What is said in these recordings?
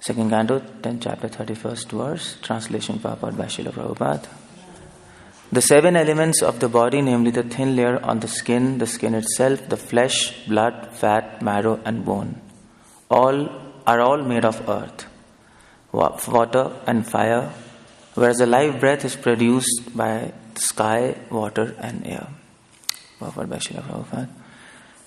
Second Canto, 10th chapter, 31st verse, translation purport by Srila Prabhupada. The 7 elements of the body, namely the thin layer on the skin itself, the flesh, blood, fat, marrow and bone, are all made of earth, water and fire, whereas the life breath is produced by the sky, water and air. Purport by Srila Prabhupada.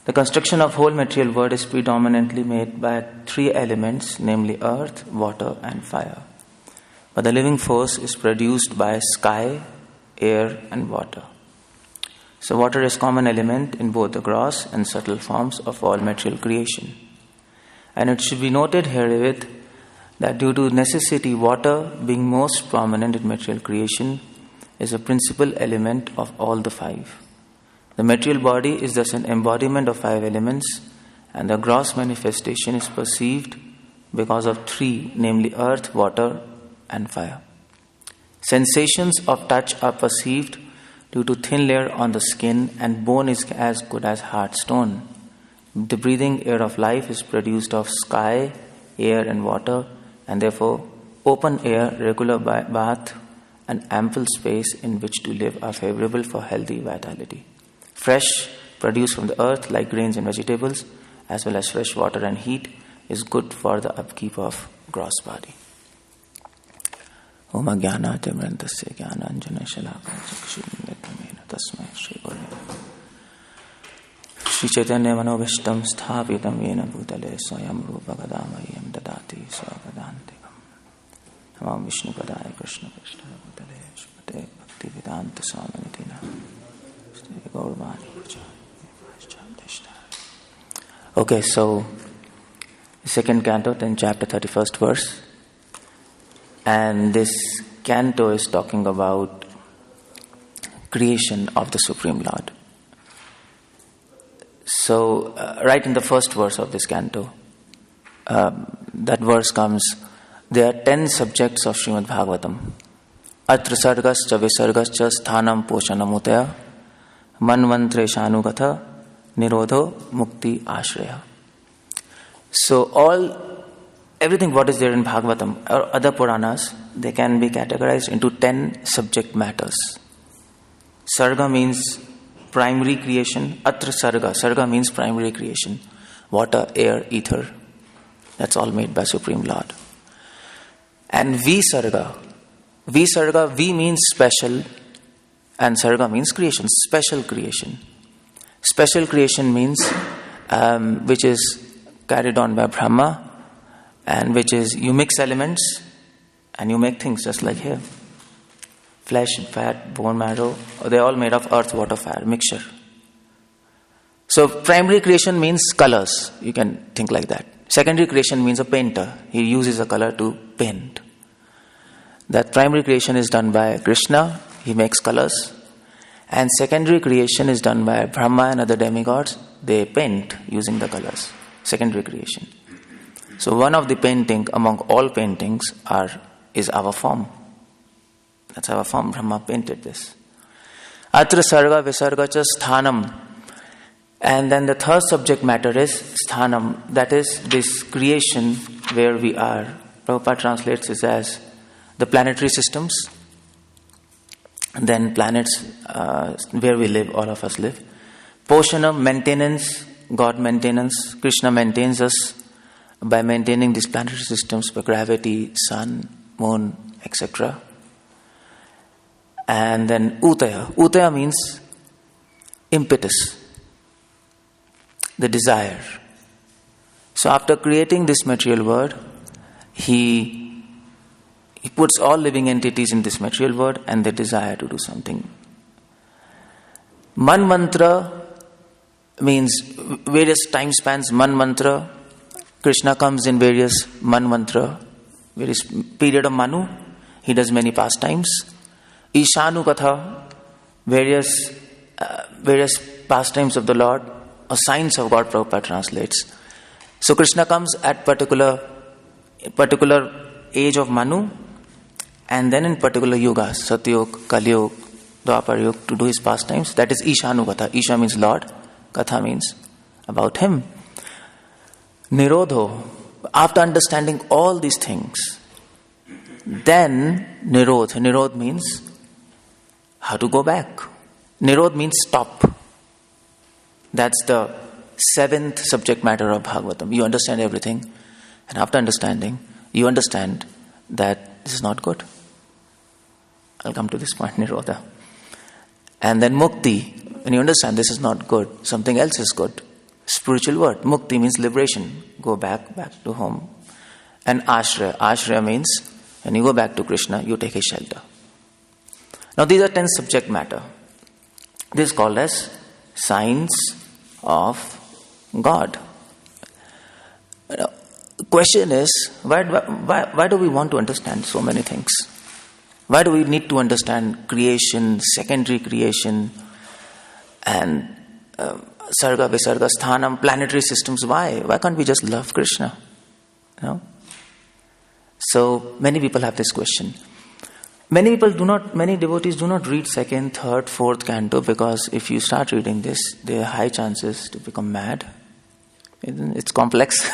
The construction of whole material world is predominantly made by 3 elements, namely earth, water and fire. But the living force is produced by sky, air and water. So water is common element in both the gross and subtle forms of all material creation. And it should be noted herewith that due to necessity, water being most prominent in material creation is a principal element of all the 5. The material body is thus an embodiment of 5 elements, and the gross manifestation is perceived because of 3, namely earth, water and fire. Sensations of touch are perceived due to thin layer on the skin, and bone is as good as hard stone. The breathing air of life is produced of sky, air and water, and therefore open air, regular bath and ample space in which to live are favorable for healthy vitality. Fresh, produced from the earth like grains and vegetables, as well as fresh water and heat, is good for the upkeep of gross body. Om Jnana Timrantasya Jnananjana Shalaka Chakshurmilitamena Tasmai Shri Gurave Shri Chaitanya Manovishtam Sthapitam Yena Bhutale Swayam Rupa Gadamayam Dadati Swagadantikam Namam Vishnu Padaya Krishna Krishna Bhutale Shmate Bhaktivedanta Swami Prabhupada. Okay, so second canto, then chapter 31st verse. And this canto is talking about creation of the Supreme Lord. So, right in the first verse of this canto, that verse comes, there are 10 subjects of Srimad Bhagavatam. Atra sargascha visargascha sthanam poshanamutaya manvantre shanugatha nirodho mukti ashraya. So everything what is there in Bhagavatam or other Puranas, they can be categorized into 10 subject matters. Sarga means primary creation. Atra sarga. Sarga means primary creation. Water, air, ether. That's all made by Supreme Lord. And visarga. Visarga, V means special and sarga means creation, special creation. Special creation means which is carried on by Brahma, and which is you mix elements and you make things just like here. Flesh, fat, bone marrow, they're all made of earth, water, fire, mixture. So primary creation means colors. You can think like that. Secondary creation means a painter. He uses a color to paint. That primary creation is done by Krishna. He makes colors. And secondary creation is done by Brahma and other demigods. They paint using the colors. Secondary creation. So one of the painting among all paintings is our form. That's our form. Brahma painted this. Atra sarga visarga cha sthanam. And then the third subject matter is sthanam. That is this creation where we are. Prabhupada translates this as the planetary systems. And then planets where we live, all of us live. Poshanam, maintenance, God maintenance. Krishna maintains us by maintaining these planetary systems by gravity, sun, moon, etc. And then Utaya. Utaya means impetus, the desire. So after creating this material world, he puts all living entities in this material world and they desire to do something. Man mantra means various time spans. Man mantra, Krishna comes in various man mantra, various period of Manu. He does many pastimes. Ishanu Katha, various pastimes of the Lord, or signs of God, Prabhupada translates. So Krishna comes at particular age of Manu, and then in particular yugas, Satyug, Kalyug, Dwapar Yug, to do his pastimes. That is Ishanu Katha. Isha means Lord, Katha means about him. Nirodho, after understanding all these things, then Nirodha. Nirodha means how to go back. Nirodha means stop. That's the 7th subject matter of Bhagavatam. You understand everything, and after understanding, you understand that this is not good. I'll come to this point, Nirodha. And then Mukti, when you understand this is not good, something else is good. Spiritual word. Mukti means liberation. Go back to home. And Ashraya. Ashraya means when you go back to Krishna, you take his shelter. Now these are 10 subject matter. This is called as signs of God. The question is, why do we want to understand so many things? Why do we need to understand creation, secondary creation, and Sarga, Visarga, Sthanam, planetary systems? Why? Why can't we just love Krishna? So many people have this question. Many devotees do not read 2nd, 3rd, 4th canto, because if you start reading this, there are high chances to become mad. It's complex.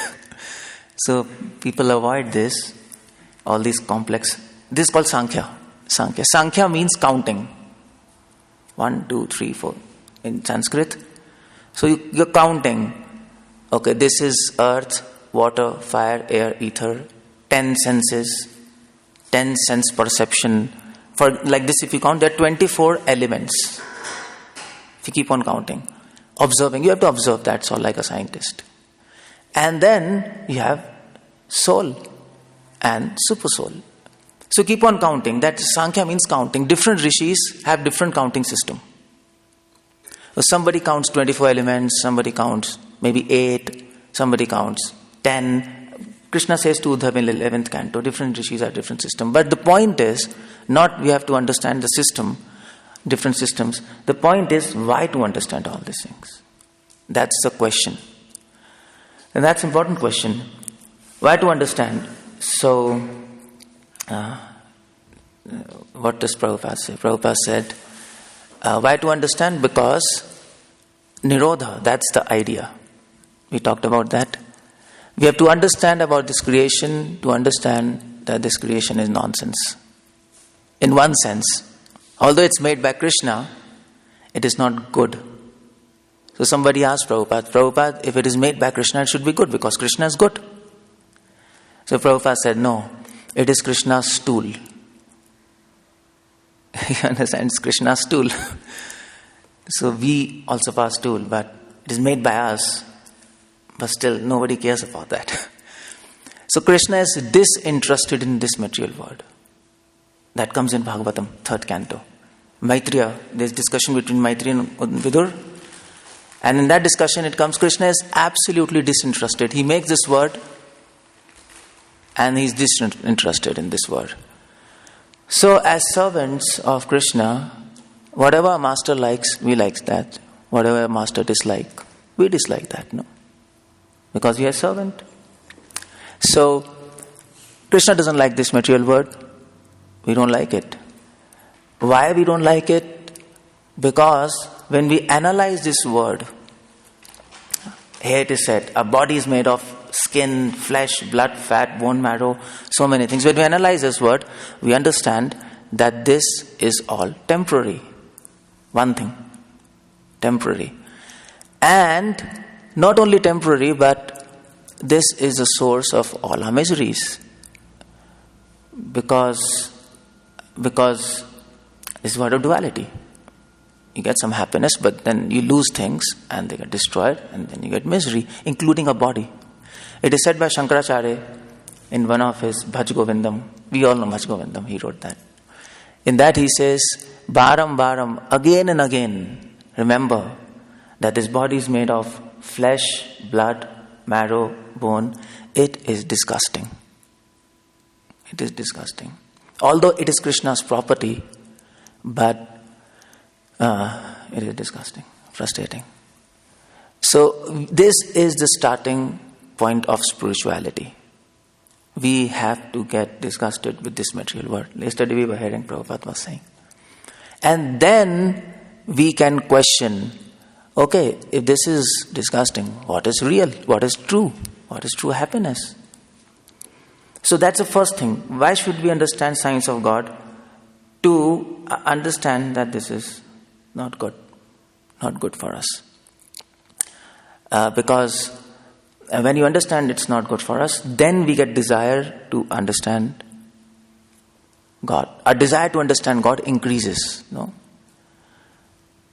So people avoid this, all these complex. This is called Sankhya. Sankhya means counting. 1, 2, 3, 4 in Sanskrit. So you're counting. Okay, this is earth, water, fire, air, ether. 10 senses. 10 sense perception. For like this, if you count, there are 24 elements. If you keep on counting, observing, you have to observe. That's all, like a scientist. And then you have soul and super soul. So keep on counting. That Sankhya means counting. Different rishis have different counting system. So somebody counts 24 elements, somebody counts maybe 8, somebody counts 10. Krishna says to Uddhava in 11th canto, different rishis have different system. But the point is, not we have to understand the system, different systems. The point is, why to understand all these things? That's the question. And that's an important question. Why to understand? So, what does Prabhupada say? Prabhupada said, why to understand? Because Nirodha, that's the idea. We talked about that. We have to understand about this creation to understand that this creation is nonsense. In one sense, although it's made by Krishna, it is not good. So somebody asked Prabhupada, if it is made by Krishna, it should be good because Krishna is good. So Prabhupada said, no, it is Krishna's stool. You understand? It's Krishna's stool. So we also have a stool, but it is made by us. But still, nobody cares about that. So Krishna is disinterested in this material world. That comes in Bhagavatam, 3rd canto. Maitreya, there's discussion between Maitreya and Vidur. And in that discussion it comes, Krishna is absolutely disinterested. He makes this word and he's disinterested in this word. So as servants of Krishna, whatever a master likes, we like that. Whatever a master dislikes, we dislike that, no? Because we are servant. So Krishna doesn't like this material world. We don't like it. Why we don't like it? Because when we analyze this word, here it is said, a body is made of skin, flesh, blood, fat, bone marrow, so many things. When we analyze this word, we understand that this is all temporary. One thing, temporary. And not only temporary, but this is the source of all our miseries. Because this is word of duality. You get some happiness, but then you lose things and they get destroyed, and then you get misery, including a body. It is said by Shankaracharya in one of his Bhaj Govindam. We all know Bhaj Govindam, he wrote that. In that he says, Baram Baram, again and again, remember that this body is made of flesh, blood, marrow, bone. It is disgusting. It is disgusting. Although it is Krishna's property, but it is disgusting, frustrating. So this is the starting point of spirituality. We have to get disgusted with this material world. Yesterday we were hearing Prabhupada was saying. And then we can question, okay, if this is disgusting, what is real? What is true? What is true happiness? So that's the first thing. Why should we understand science of God? To understand that this is not good. Not good for us. Because when you understand it's not good for us, then we get desire to understand God. Our desire to understand God increases. No?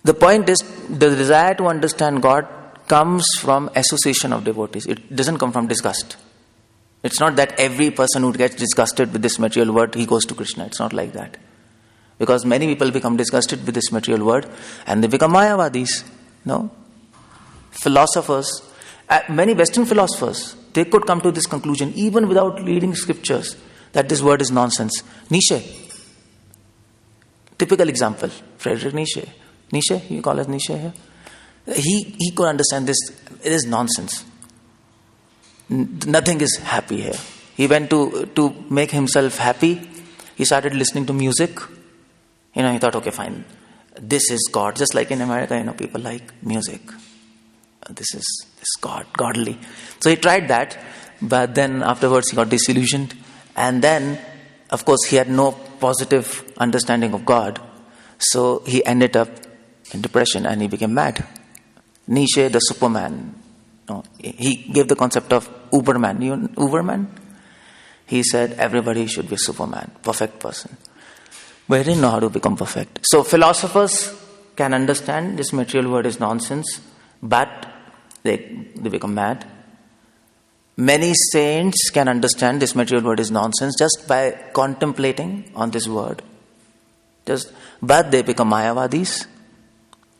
The point is, the desire to understand God comes from association of devotees. It doesn't come from disgust. It's not that every person who gets disgusted with this material world, he goes to Krishna. It's not like that. Because many people become disgusted with this material world and they become Mayavadis. No? Philosophers, many Western philosophers, they could come to this conclusion even without reading scriptures, that this word is nonsense. Nietzsche, typical example, Friedrich Nietzsche. Nietzsche, you call us Nietzsche here? He could understand this, it is nonsense. Nothing is happy here. He went to make himself happy. He started listening to music. He thought, okay, fine. This is God. Just like in America, people like music. This is godly. So he tried that, but then afterwards he got disillusioned. And then, of course, he had no positive understanding of God. So he ended up in depression and he became mad. Nietzsche, the Superman. He gave the concept of Uberman. You know Uberman? He said everybody should be Superman, perfect person. But he didn't know how to become perfect. So philosophers can understand this material world is nonsense, but they become mad. Many saints can understand this material world is nonsense just by contemplating on this word. But they become Mayavadis.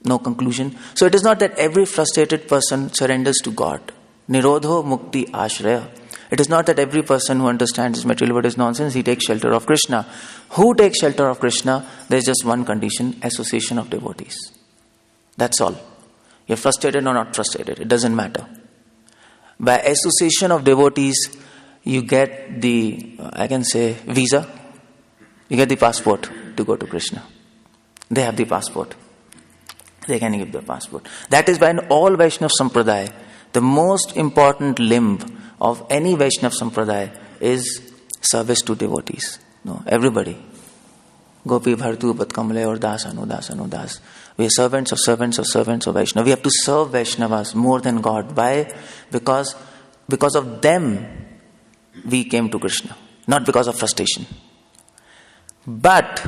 No conclusion. So it is not that every frustrated person surrenders to God. Nirodho mukti ashraya. It is not that every person who understands this material world is nonsense, he takes shelter of Krishna. Who takes shelter of Krishna? There is just one condition, association of devotees. That's all. You're frustrated or not frustrated, it doesn't matter. By association of devotees, you get the, I can say, visa. You get the passport to go to Krishna. They have the passport. They can give the passport. That is why in all Vaishnava Sampradaya, the most important limb of any Vaishnava Sampradaya is service to devotees. No, everybody. Gopi, Bhartu, Patkamale, or Das, Anudas. We are servants of Vaishnava. We have to serve Vaishnavas more than God. Why? Because of them we came to Krishna. Not because of frustration. But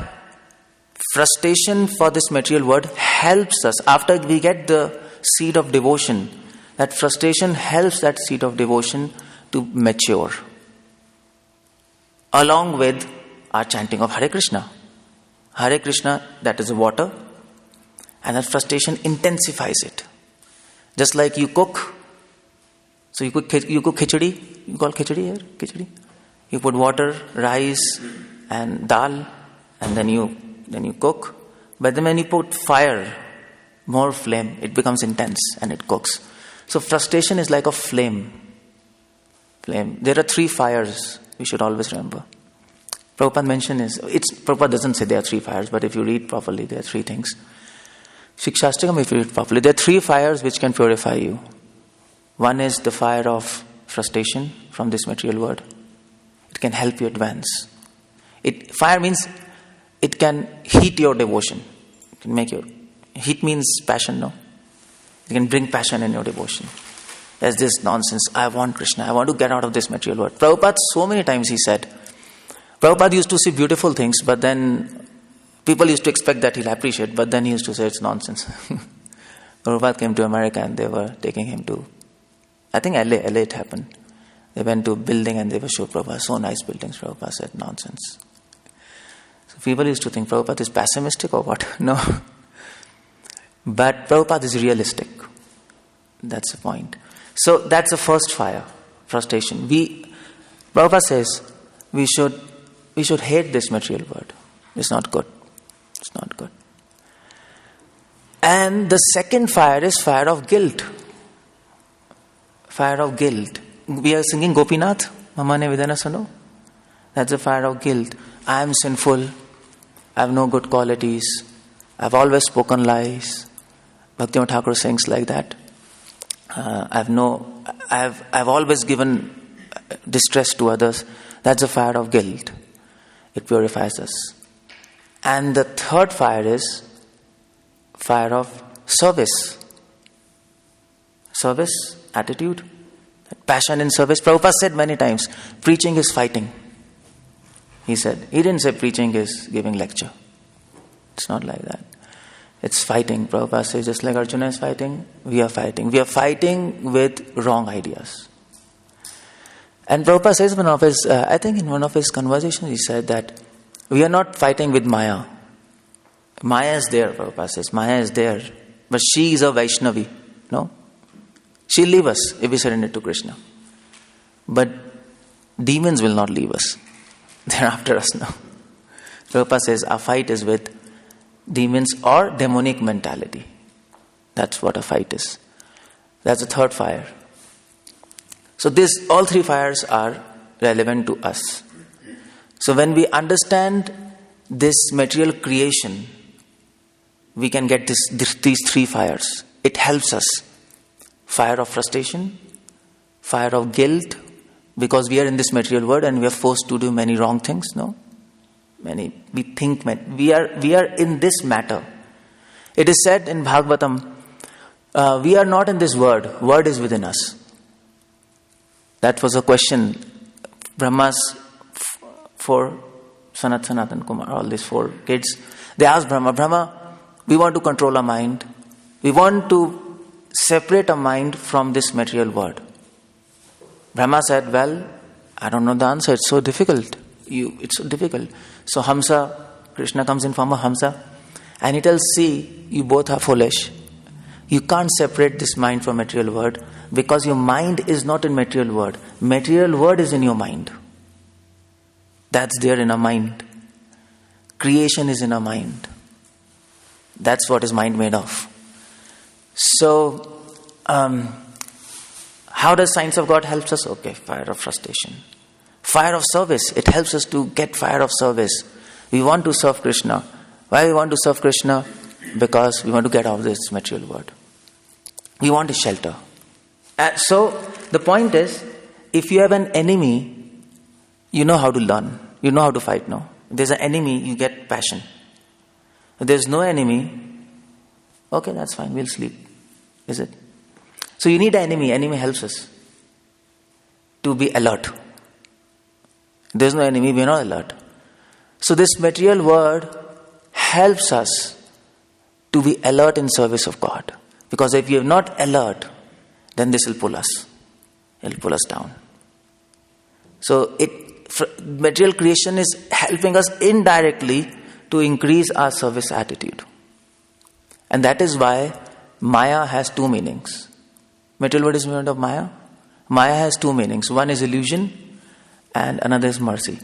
frustration for this material world helps us. After we get the seed of devotion, that frustration helps that seed of devotion to mature. Along with our chanting of Hare Krishna. Hare Krishna, that is the water. And that frustration intensifies it. Just like you cook. So you cook khichdi. You call khichdi here? Khichdi. You put water, rice and dal. And then you cook. But then when you put fire, more flame, it becomes intense and it cooks. So frustration is like a flame. There are 3 fires, we should always remember. Prabhupada mentions Prabhupada doesn't say there are 3 fires, but if you read properly, there are 3 things. Shikshastakam, if you read properly, there are 3 fires which can purify you. One is the fire of frustration from this material world. It can help you advance. Fire means it can heat your devotion. It can make your... Heat means passion, no? It can bring passion in your devotion. There's this nonsense, I want Krishna, I want to get out of this material world. Prabhupada, so many times he said, Prabhupada used to see beautiful things, but then people used to expect that he'll appreciate, but then he used to say it's nonsense. Prabhupada came to America and they were taking him to, I think LA it happened. They went to a building and they were showing Prabhupada, so nice buildings. Prabhupada said, nonsense. So people used to think Prabhupada is pessimistic or what? No. But Prabhupada is realistic. That's the point. So that's the first fire, frustration. Prabhupada says we should hate this material world. It's not good. It's not good. And the second fire is fire of guilt. Fire of guilt. We are singing Gopinath, Mamane Vidana Sano. That's the fire of guilt. I am sinful. I have no good qualities. I've always spoken lies. Bhaktivinoda Thakur sings like that. I've always given distress to others. That's the fire of guilt. It purifies us. And the third fire is fire of service. Service, attitude, passion in service. Prabhupada said many times, preaching is fighting. He said, he didn't say preaching is giving lecture. It's not like that. It's fighting. Prabhupada says, just like Arjuna is fighting, we are fighting. We are fighting with wrong ideas. And Prabhupada says, I think in one of his conversations, he said that we are not fighting with Maya. Maya is there, Prabhupada says. Maya is there. But she is a Vaishnavi. No? She'll leave us if we surrender to Krishna. But demons will not leave us. They're after us now. Prabhupada says our fight is with demons or demonic mentality. That's what a fight is. That's the third fire. So all three fires are relevant to us. So when we understand this material creation, we can get these three fires. It helps us. Fire of frustration, fire of guilt, because we are in this material world and we are forced to do many wrong things, no? We think we are in this matter. It is said in Bhagavatam, we are not in this word is within us. That was a question. Brahma's four, Sanatan Kumar, all these four kids, they asked Brahma, we want to control our mind. We want to separate our mind from this material world. Brahma said, well, I don't know the answer. It's so difficult. It's so difficult. So Hamsa, Krishna comes in form of Hamsa, and he tells, see, you both are foolish. You can't separate this mind from material world because your mind is not in material world. Material world is in your mind. That's there in our mind. Creation is in our mind. That's what is mind made of. So, how does science of God helps us? Okay, fire of frustration. Fire of service. It helps us to get fire of service. We want to serve Krishna. Why we want to serve Krishna? Because we want to get out of this material world. We want a shelter. So, the point is, if you have an enemy, you know how to learn. You know how to fight, no? If there's an enemy, you get passion. If there's no enemy, okay, that's fine, we'll sleep. Is it? So you need an enemy. Enemy helps us to be alert. If there's no enemy, we're not alert. So this material world helps us to be alert in service of God. Because if you're not alert, then this will pull us. It'll pull us down. So material creation is helping us indirectly to increase our service attitude. And that is why Maya has two meanings. Material world is movement of Maya. Maya has two meanings. One is illusion and another is mercy.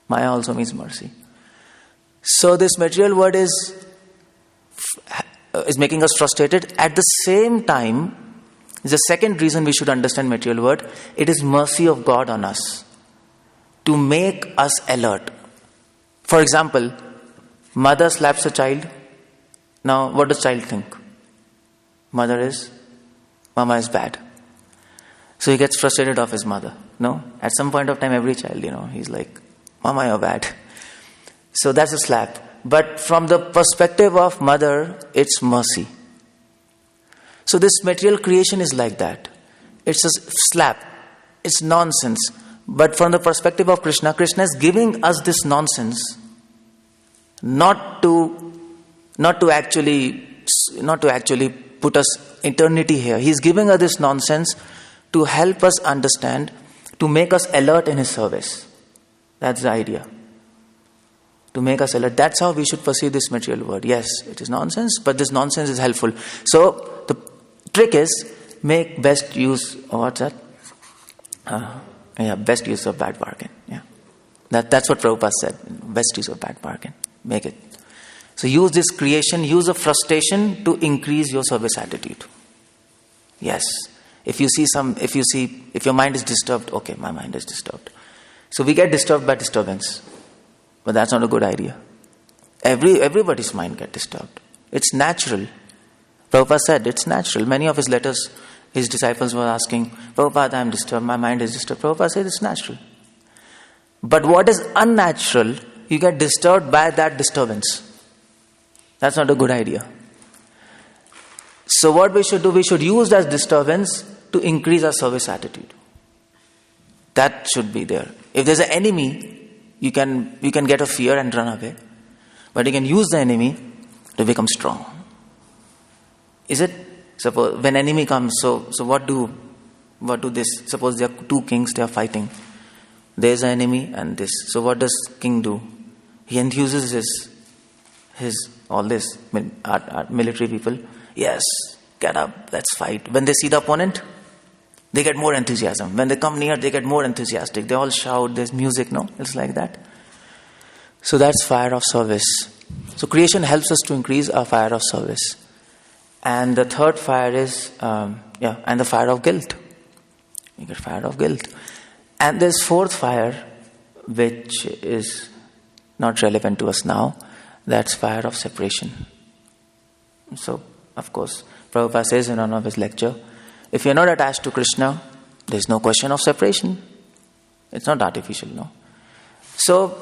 Maya also means mercy. So this material world is making us frustrated. At the same time, the second reason we should understand material world, it is mercy of God on us to make us alert. For example, mother slaps a child. Now, what does child think? Mama is bad. So he gets frustrated of his mother. No? At some point of time, every child, he's like, Mama, you're bad. So that's a slap. But from the perspective of mother, it's mercy. So this material creation is like that. It's a slap. It's nonsense. But from the perspective of Krishna, Krishna is giving us this nonsense not to actually put us eternity here. He's giving us this nonsense to help us understand, to make us alert in his service. That's the idea. To make us alert. That's how we should perceive this material world. Yes, it is nonsense, but this nonsense is helpful. So the trick is make best use of what's that? Best use of bad bargain. Yeah, that's what Prabhupada said. Best use of bad bargain. Make it. So use this creation, use of frustration to increase your service attitude. Yes. If your mind is disturbed, okay, my mind is disturbed. So we get disturbed by disturbance. But that's not a good idea. Everybody's mind gets disturbed. It's natural. Prabhupada said it's natural. Many of his letters, his disciples were asking, Prabhupada, I'm disturbed, my mind is disturbed. Prabhupada said it's natural. But what is unnatural, you get disturbed by that disturbance. That's not a good idea. So what we should do, we should use that disturbance to increase our service attitude. That should be there. If there's an enemy, you can get a fear and run away. But you can use the enemy to become strong. Is it? Suppose when enemy comes, so what do this? Suppose there are two kings, they are fighting. There's an enemy and this. So what does king do? He enthuses his all this military people. Yes, get up, let's fight. When they see the opponent, they get more enthusiasm. When they come near, they get more enthusiastic. They all shout, there's music, no? It's like that. So that's fire of service. So creation helps us to increase our fire of service. And the third fire is, and the fire of guilt. You get fire of guilt. And there's fourth fire, which is not relevant to us now. That's fire of separation. So, of course, Prabhupada says in one of his lecture, if you're not attached to Krishna, there's no question of separation. It's not artificial, no. So,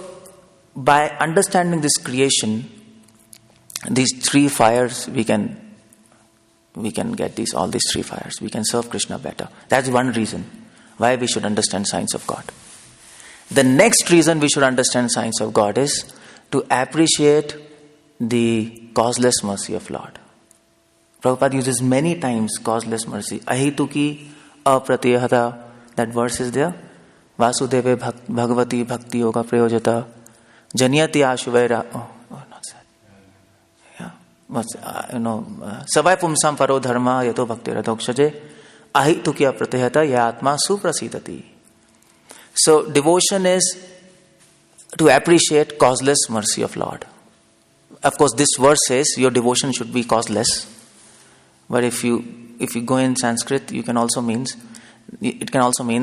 by understanding this creation, these three fires, we can get all these three fires. We can serve Krishna better. That's one reason why we should understand science of God. The next reason we should understand science of God is to appreciate the causeless mercy of Lord. Prabhupada uses many times causeless mercy. Ahituki apratihata. That verse is there. Vasudeve bhagavati bhakti yoga prayojata. Janyati ashuvaira. Oh, not that. Yeah. Savai pumsam paro dharma yato bhakti radhokshaje. Ahituki apratihata ya atma suprasidati. So devotion is to appreciate causeless mercy of Lord. Of course, this verse says your devotion should be causeless. But if you go in Sanskrit, it can also mean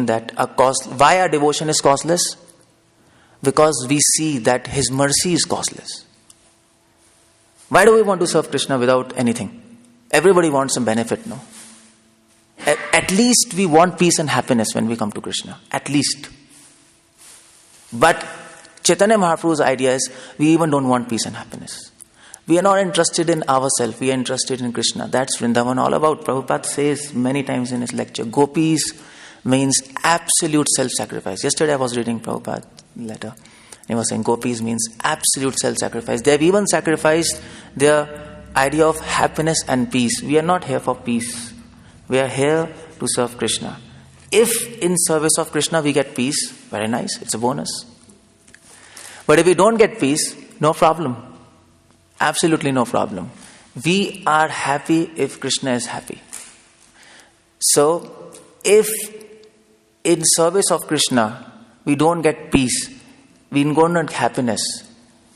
that why our devotion is causeless? Because we see that His mercy is causeless. Why do we want to serve Krishna without anything? Everybody wants some benefit, no? At least we want peace and happiness when we come to Krishna. At least. But Chaitanya Mahaprabhu's idea is we even don't want peace and happiness. We are not interested in ourselves. We are interested in Krishna. That's Vrindavan all about. Prabhupada says many times in his lecture, Gopis means absolute self-sacrifice. Yesterday I was reading Prabhupada's letter. He was saying Gopis means absolute self-sacrifice. They have even sacrificed their idea of happiness and peace. We are not here for peace. We are here to serve Krishna. If in service of Krishna we get peace, very nice, it's a bonus. But if we don't get peace, no problem. Absolutely no problem. We are happy if Krishna is happy. So, if in service of Krishna we don't get peace, we don't get happiness.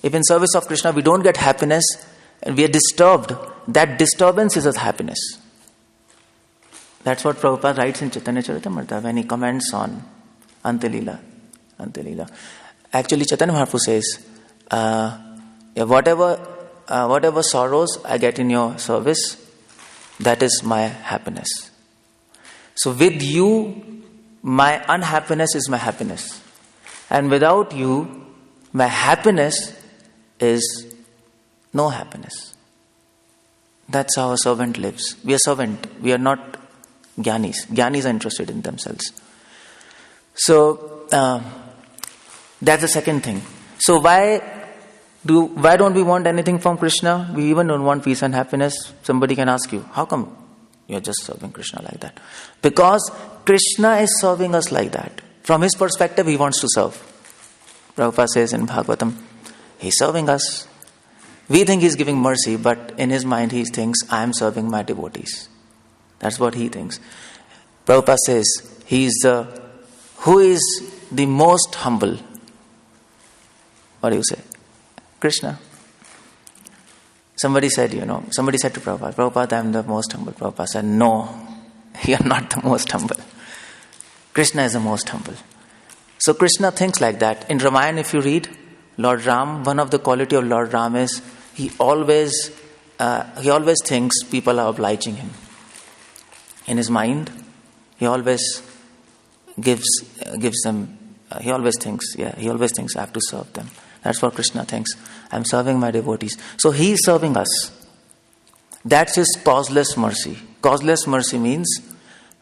If in service of Krishna we don't get happiness and we are disturbed, that disturbance is as happiness. That's what Prabhupada writes in Chaitanya Charitamrita when he comments on Antilila. Actually, Chaitanya Mahaprabhu says, whatever sorrows I get in your service, that is my happiness. So with you, my unhappiness is my happiness. And without you, my happiness is no happiness. That's how a servant lives. We are servant. We are not Gyanis. Gyanis are interested in themselves. So, that's the second thing. So why don't we want anything from Krishna? We even don't want peace and happiness. Somebody can ask you, how come you're just serving Krishna like that? Because Krishna is serving us like that. From his perspective, he wants to serve. Prabhupada says in Bhagavatam, he's serving us. We think he's giving mercy, but in his mind he thinks, I am serving my devotees. That's what he thinks. Prabhupada says, who is the most humble? What do you say? Krishna. Somebody said to Prabhupada, I am the most humble. Prabhupada said, no, you are not the most humble. Krishna is the most humble. So Krishna thinks like that. In Ramayana, if you read, Lord Ram, one of the quality of Lord Ram is he always thinks people are obliging him. In his mind, he always gives them he always thinks I have to serve them. That's what Krishna thinks. I'm serving my devotees. So he is serving us. That's his causeless mercy. Causeless mercy means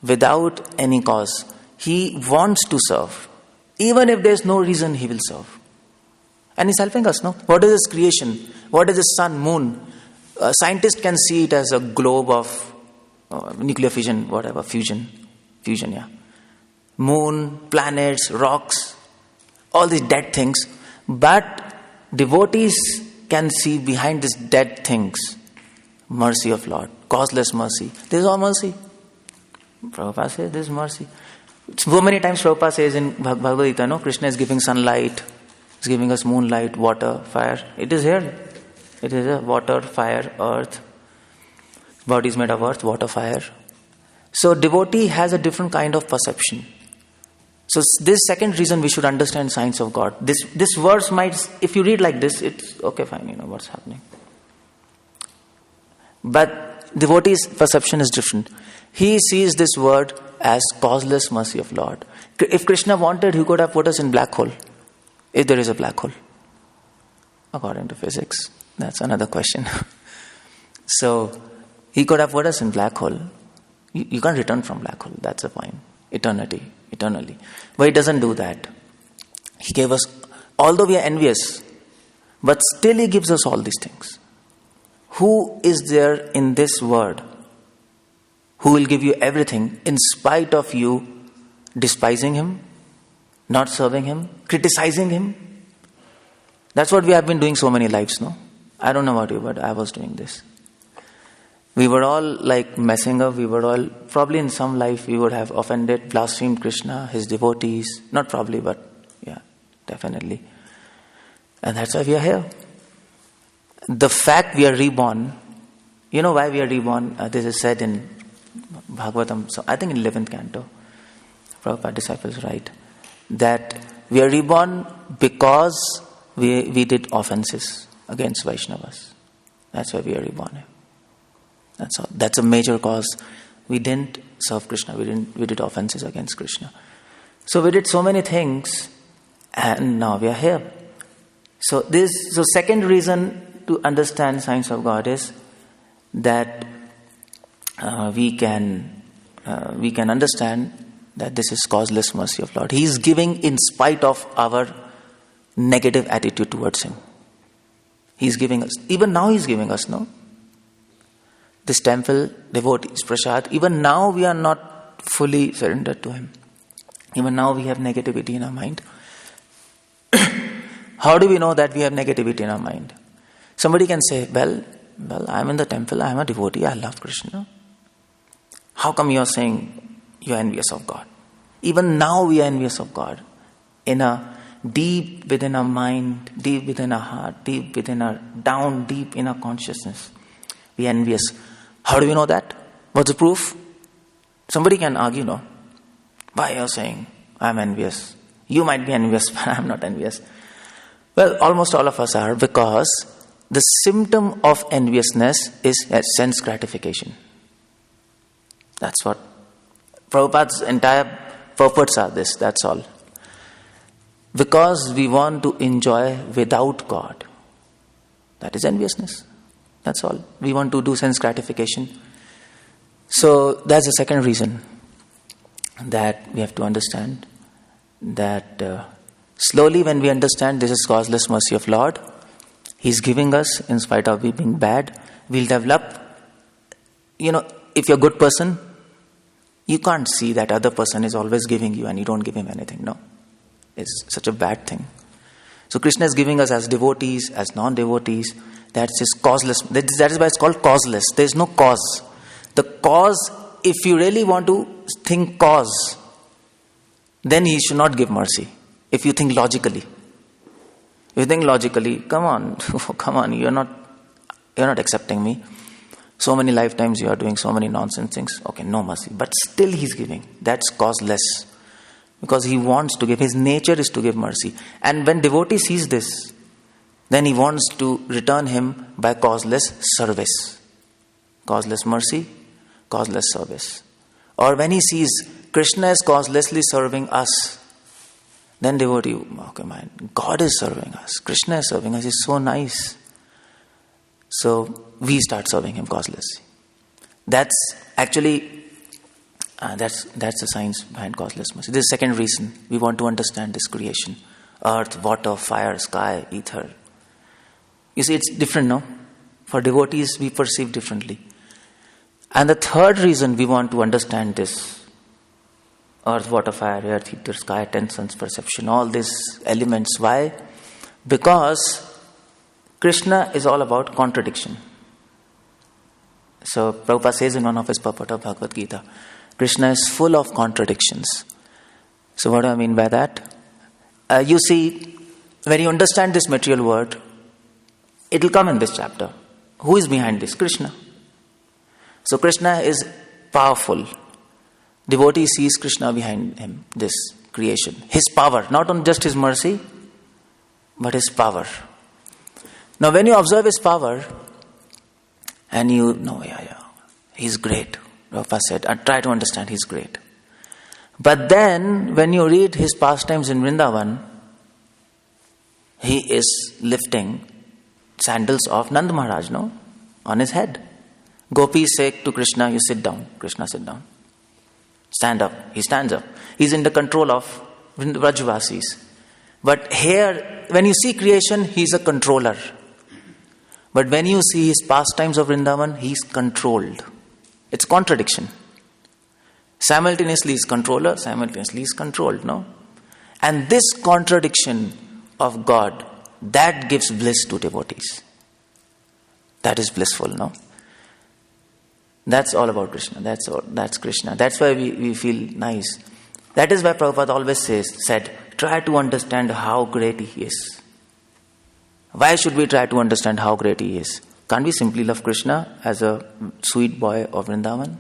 without any cause. He wants to serve. Even if there's no reason, he will serve. And he's helping us, no? What is his creation? What is the sun, moon? Scientists can see it as a globe of nuclear fission, whatever, fusion, yeah. Moon, planets, rocks, all these dead things. But devotees can see behind these dead things mercy of Lord, causeless mercy. This is all mercy. Prabhupada says this is mercy. So many times Prabhupada says in Bhagavad Gita, no, Krishna is giving sunlight, he's giving us moonlight, water, fire. It is here. It is a water, fire, earth. Body is made of earth, water, fire. So devotee has a different kind of perception. So this second reason we should understand science of God. This verse might, if you read like this, it's okay, fine, you know what's happening. But devotee's perception is different. He sees this word as causeless mercy of Lord. If Krishna wanted, he could have put us in black hole. If there is a black hole. According to physics. That's another question. So, he could have put us in black hole. You can't return from black hole. That's the point. Eternally. But he doesn't do that. He gave us, although we are envious, but still he gives us all these things. Who is there in this world who will give you everything in spite of you despising him, not serving him, criticizing him? That's what we have been doing so many lives, no? I don't know about you, but I was doing this. We were all like messing up. We were all, probably in some life we would have offended, blasphemed Krishna, his devotees. Not probably, but yeah, definitely. And that's why we are here. The fact we are reborn, you know why we are reborn? This is said in Bhagavatam, so I think in 11th Canto, Prabhupada disciples write, that we are reborn because we did offenses against Vaishnavas. That's why we are reborn. That's all. That's a major cause. We didn't serve Krishna. We did offenses against Krishna. So we did so many things, and now we are here. So second reason to understand science of God is that we can understand that this is causeless mercy of Lord. He is giving in spite of our negative attitude towards him. He is giving us. Even now he is giving us, no? This temple, devotees, prasad, even now we are not fully surrendered to him. Even now we have negativity in our mind. How do we know that we have negativity in our mind? Somebody can say, well, I'm in the temple, I'm a devotee, I love Krishna. How come you are saying you are envious of God? Even now we are envious of God. Deep within our mind, deep within our heart, deep in our consciousness, we are envious. How do we know that? What's the proof? Somebody can argue, no? Why are you saying I'm envious? You might be envious, but I'm not envious. Well, almost all of us are, because the symptom of enviousness is sense gratification. That's what Prabhupada's entire purports are this, that's all. Because we want to enjoy without God. That is enviousness. That's all. We want to do sense gratification. So that's the second reason that we have to understand that slowly when we understand this is causeless mercy of Lord, He's giving us in spite of we being bad, we'll develop, if you're a good person, you can't see that other person is always giving you and you don't give him anything, no. It's such a bad thing. So Krishna is giving us as devotees, as non-devotees. That's his causeless. That is why it's called causeless. There is no cause. The cause, if you really want to think cause, then he should not give mercy. If you think logically. If you think logically, come on, you're not accepting me. So many lifetimes you are doing so many nonsense things. Okay, no mercy. But still he's giving. That's causeless. Because he wants to give. His nature is to give mercy. And when devotee sees this, then he wants to return him by causeless service. Causeless mercy, causeless service. Or when he sees Krishna is causelessly serving us, Then devotee, okay, mind, God is serving us. Krishna is serving us. He's so nice. So we start serving him causelessly. That's actually, that's the science behind causeless mercy. This is the second reason we want to understand this creation. Earth, water, fire, sky, ether. You see, it's different, no? For devotees, we perceive differently. And the third reason we want to understand this, earth, water, fire, earth, ether, sky, 10 suns, perception, all these elements. Why? Because Krishna is all about contradiction. So Prabhupada says in one of his purport of Bhagavad Gita, Krishna is full of contradictions. So what do I mean by that? You see, when you understand this material world, it will come in this chapter. Who is behind this? Krishna. So Krishna is powerful. Devotee sees Krishna behind him, this creation. His power, not on just his mercy, but his power. Now when you observe his power, and you know, he's great. Prabhupada said, and try to understand, he's great. But then, when you read his pastimes in Vrindavan, he is lifting sandals of Nand Maharaj, no? On his head. Gopis say to Krishna, you sit down. Krishna, sit down. Stand up. He stands up. He's in the control of Vrajvasis. But here, when you see creation, he's a controller. But when you see his pastimes of Vrindavan, he's controlled. It's contradiction. Simultaneously he's controller, simultaneously he's controlled, no? And this contradiction of God, that gives bliss to devotees. That is blissful, no? That's all about Krishna. That's Krishna. That's why we feel nice. That is why Prabhupada always said, try to understand how great he is. Why should we try to understand how great he is? Can't we simply love Krishna as a sweet boy of Vrindavan?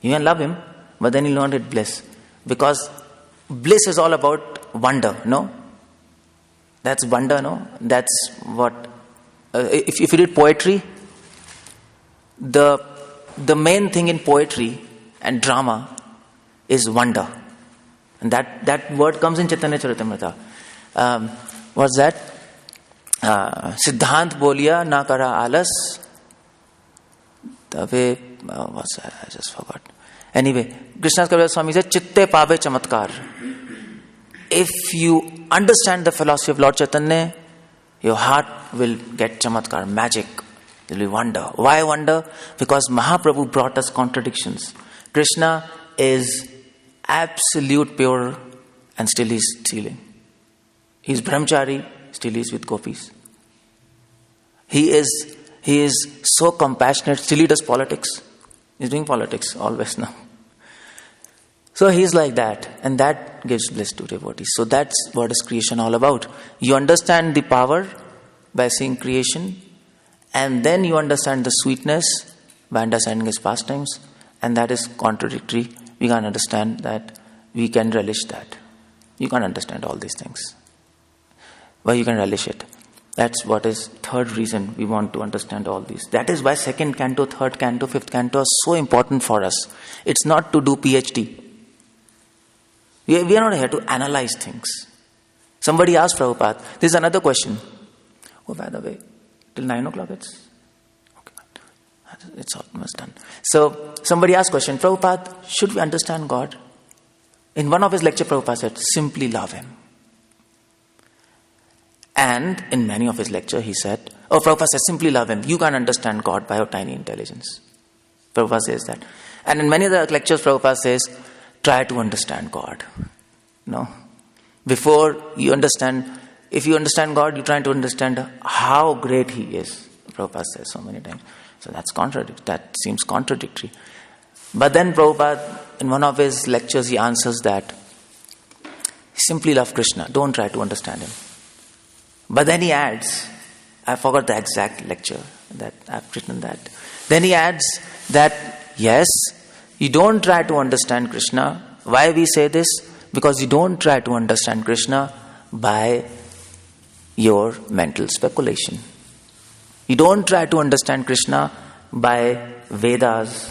You can love him, but then you'll not get bliss. Because bliss is all about wonder, no? That's wonder, no? That's what... if you read poetry, the main thing in poetry and drama is wonder. And that word comes in Chaitanya Charitamrita. What's that? Siddhant bolia na kara alas. What's that? I just forgot. Anyway, Krishna Consciousness Swami said, Chitte pabe chamatkar. If you understand the philosophy of Lord Chaitanya, your heart will get chamatkar, magic. There will be wonder. Why wonder? Because Mahaprabhu brought us contradictions. Krishna is absolute pure and still he's stealing. He's brahmachari, still he's with gopis. He is so compassionate, still he does politics. He's doing politics always now. So he's like that, and that gives bliss to devotees. So that's what is creation all about. You understand the power by seeing creation, and then you understand the sweetness by understanding his pastimes, and that is contradictory. We can't understand that. We can relish that. You can't understand all these things. But you can relish it. That's what is third reason we want to understand all these. That is why second canto, third canto, fifth canto are so important for us. It's not to do PhD. We are not here to analyze things. Somebody asked Prabhupada, this is another question. Oh, by the way, till 9 o'clock it's almost done. So somebody asked question, Prabhupada, should we understand God? In one of his lectures, Prabhupada said, simply love him. And in many of his lectures, he said, Prabhupada says, simply love him. You can't understand God by your tiny intelligence. Prabhupada says that. And in many other lectures, Prabhupada says, try to understand God. No? Before you understand, if you understand God, you're trying to understand how great he is. Prabhupada says so many times. So that seems contradictory. But then Prabhupada, in one of his lectures, he answers that, simply love Krishna. Don't try to understand him. But then he adds, I forgot the exact lecture that I've written that. Then he adds that, yes, you don't try to understand Krishna. Why we say this? Because you don't try to understand Krishna by your mental speculation. You don't try to understand Krishna by Vedas,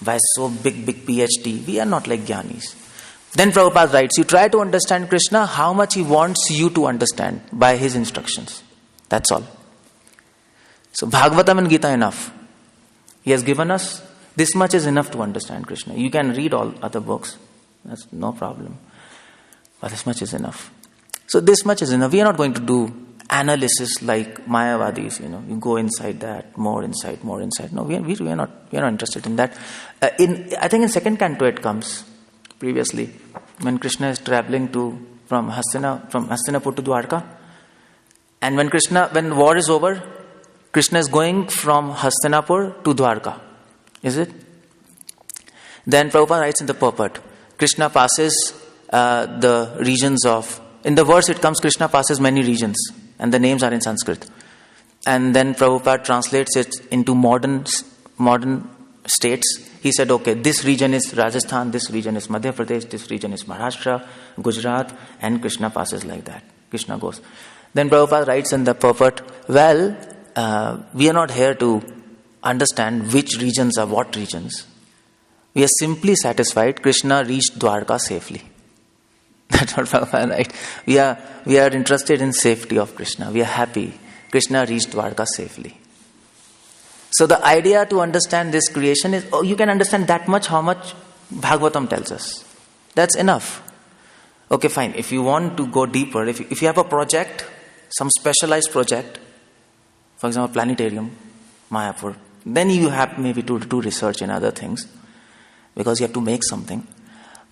by so big PhD. We are not like Jnanis. Then Prabhupada writes, you try to understand Krishna how much he wants you to understand by his instructions. That's all. So Bhagavatam and Gita enough. He has given us, this much is enough to understand Krishna. You can read all other books. That's no problem. But this much is enough. So this much is enough. We are not going to do analysis like Mayavadis, you go inside that, more inside. No, we are not interested in that. I think in second canto it comes previously when Krishna is traveling from Hastinapur to Dwarka, and when war is over, Krishna is going from Hastinapur to Dwarka. Is it? Then Prabhupada writes in the purport, Krishna passes the regions of. In the verse it comes, Krishna passes many regions. And the names are in Sanskrit. And then Prabhupada translates it into modern states. He said, okay, this region is Rajasthan, this region is Madhya Pradesh, this region is Maharashtra, Gujarat, and Krishna passes like that. Krishna goes. Then Prabhupada writes in the purport, well, we are not here to understand which regions are what regions. We are simply satisfied Krishna reached Dwarka safely. That's what Prabhupada writes. We are interested in safety of Krishna. We are happy Krishna reached Dwarka safely. So the idea to understand this creation is, you can understand that much, how much Bhagavatam tells us. That's enough. Okay, fine. If you want to go deeper, if you have a project, some specialized project, for example, planetarium, Mayapur, then you have maybe to do research in other things because you have to make something.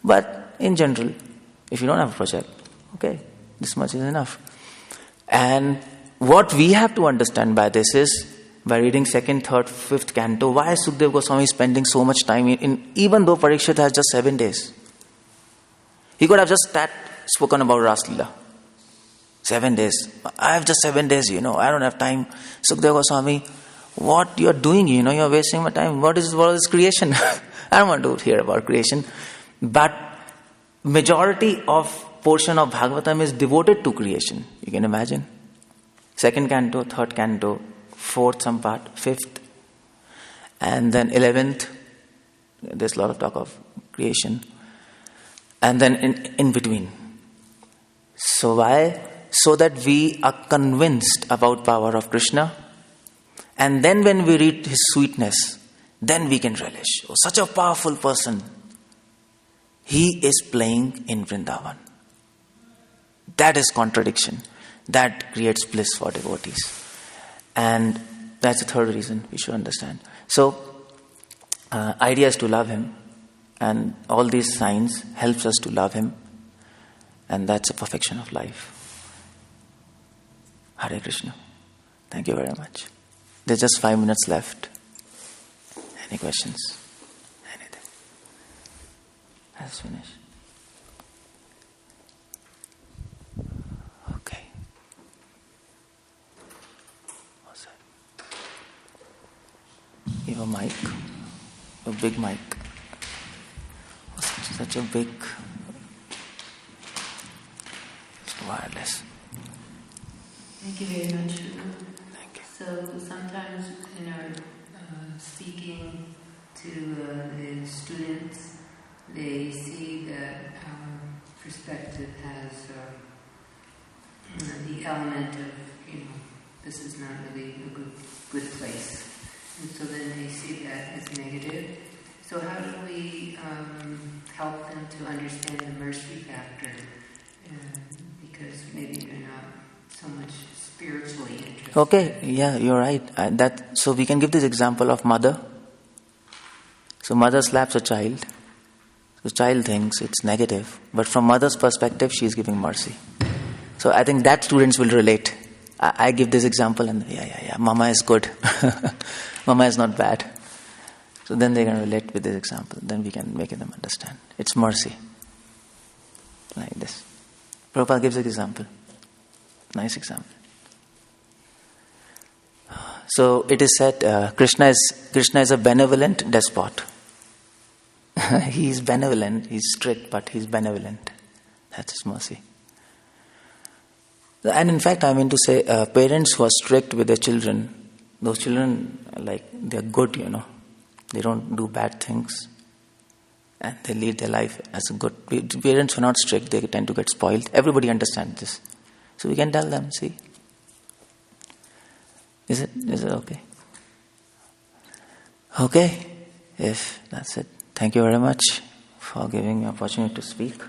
But in general, if you don't have a project, okay, this much is enough. And what we have to understand by this is, by reading 2nd, 3rd, 5th canto, why is Sukadeva Goswami spending so much time even though Parikshit has just 7 days? He could have just spoken about Ras Leela. 7 days. I have just 7 days, I don't have time. Sukadeva Goswami, what you are doing, you are wasting my time. What is creation? I don't want to hear about creation. But majority of portion of Bhagavatam is devoted to creation. You can imagine. 2nd canto, 3rd canto, 4th some part, 5th, and then 11th. There's a lot of talk of creation. And then in between. So why? So that we are convinced about power of Krishna. And then when we read his sweetness, then we can relish. Oh, such a powerful person. He is playing in Vrindavan. That is contradiction. That creates bliss for devotees. And that's the third reason we should understand. So, idea is to love him. And all these signs helps us to love him. And that's a perfection of life. Hare Krishna. Thank you very much. There's just 5 minutes left. Any questions? Anything? Let's finish. Okay. What's that? You have a mic? A big mic. Such a big... It's wireless. Thank you very much. Thank you. So sometimes in our speaking to the students, they see that our perspective has the element of, this is not really a good place. And so then they see that as negative. So how do we help them to understand the mercy factor? Because maybe they're not so much spiritually interested. Okay, yeah, you're right. So we can give this example of mother. So mother slaps a child. The child thinks it's negative, but from mother's perspective, she is giving mercy. So I think that students will relate. I give this example and yeah, mama is good. Mama is not bad. So then they can relate with this example. Then we can make them understand. It's mercy. Like this. Prabhupada gives an example. Nice example. So it is said Krishna is a benevolent despot. He is benevolent. He is strict, but he is benevolent. That's his mercy. And in fact, I mean to say, parents who are strict with their children, those children, they're good, They don't do bad things. and they lead their life as a good. Parents are not strict, they tend to get spoiled. Everybody understands this. So we can tell them, see. Is it okay? Okay, if that's it. Thank you very much for giving me the opportunity to speak.